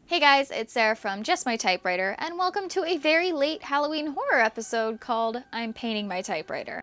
Hey guys, it's Sarah from Just My Typewriter, and welcome to a very late Halloween horror episode called I'm Painting My Typewriter.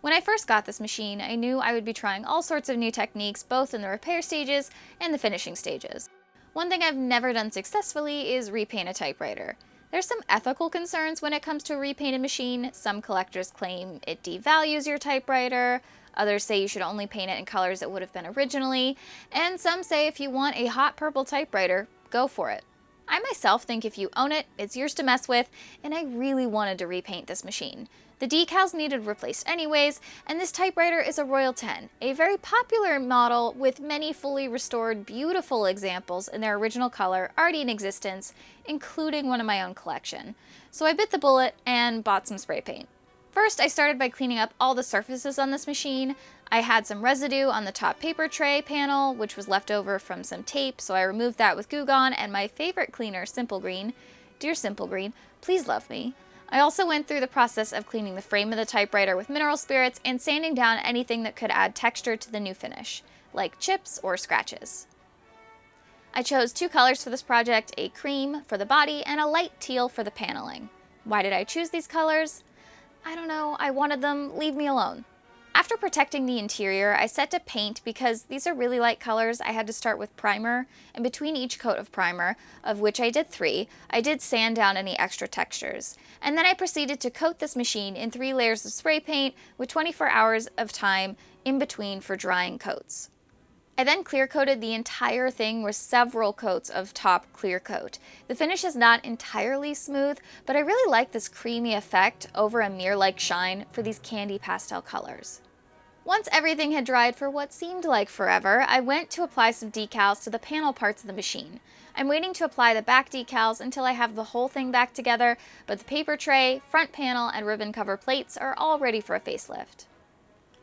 When I first got this machine, I knew I would be trying all sorts of new techniques both in the repair stages and the finishing stages. One thing I've never done successfully is repaint a typewriter. There's some ethical concerns when it comes to a repainted machine. Some collectors claim it devalues your typewriter, others say you should only paint it in colors it would have been originally, and some say if you want a hot purple typewriter, go for it. I myself think if you own it, it's yours to mess with, and I really wanted to repaint this machine. The decals needed replaced anyways, and this typewriter is a Royal 10, a very popular model with many fully restored, beautiful examples in their original color already in existence, including one in my own collection. So I bit the bullet and bought some spray paint. First, I started by cleaning up all the surfaces on this machine. I had some residue on the top paper tray panel, which was left over from some tape, so I removed that with Goo Gone and my favorite cleaner, Simple Green. Dear Simple Green, please love me. I also went through the process of cleaning the frame of the typewriter with mineral spirits and sanding down anything that could add texture to the new finish, like chips or scratches. I chose two colors for this project, a cream for the body and a light teal for the paneling. Why did I choose these colors? I don't know, I wanted them, leave me alone. After protecting the interior, I set to paint because these are really light colors. I had to start with primer, and between each coat of primer, of which I did 3, I did sand down any extra textures. And then I proceeded to coat this machine in 3 layers of spray paint with 24 hours of time in between for drying coats. I then clear coated the entire thing with several coats of top clear coat. The finish is not entirely smooth, but I really like this creamy effect over a mirror-like shine for these candy pastel colors. Once everything had dried for what seemed like forever, I went to apply some decals to the panel parts of the machine. I'm waiting to apply the back decals until I have the whole thing back together, but the paper tray, front panel, and ribbon cover plates are all ready for a facelift.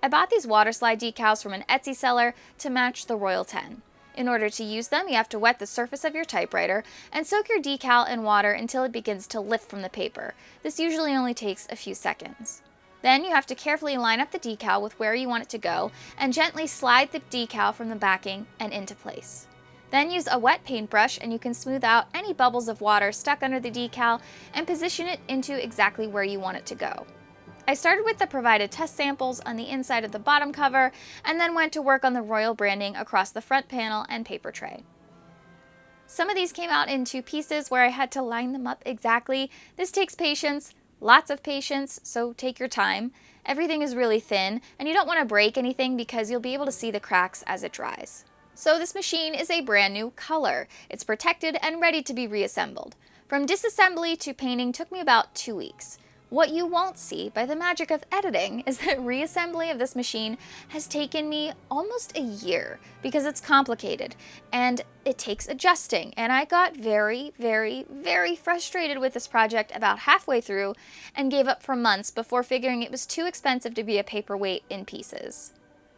I bought these water slide decals from an Etsy seller to match the Royal 10. In order to use them, you have to wet the surface of your typewriter and soak your decal in water until it begins to lift from the paper. This usually only takes a few seconds. Then you have to carefully line up the decal with where you want it to go and gently slide the decal from the backing and into place. Then use a wet paintbrush and you can smooth out any bubbles of water stuck under the decal and position it into exactly where you want it to go. I started with the provided test samples on the inside of the bottom cover and then went to work on the Royal branding across the front panel and paper tray. Some of these came out in 2 pieces where I had to line them up exactly. This takes patience, lots of patience, so take your time. Everything is really thin and you don't want to break anything because you'll be able to see the cracks as it dries. So this machine is a brand new color. It's protected and ready to be reassembled. From disassembly to painting took me about 2 weeks. What you won't see by the magic of editing is that reassembly of this machine has taken me almost a year because it's complicated and it takes adjusting, and I got very, very, very frustrated with this project about halfway through and gave up for months before figuring it was too expensive to be a paperweight in pieces.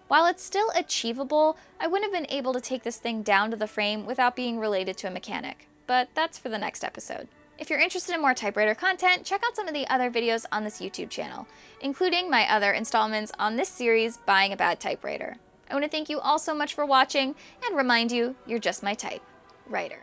While it's still achievable, I wouldn't have been able to take this thing down to the frame without being related to a mechanic, but that's for the next episode. If you're interested in more typewriter content, check out some of the other videos on this YouTube channel, including my other installments on this series, Buying a Bad Typewriter. I want to thank you all so much for watching and remind you, you're just my typewriter.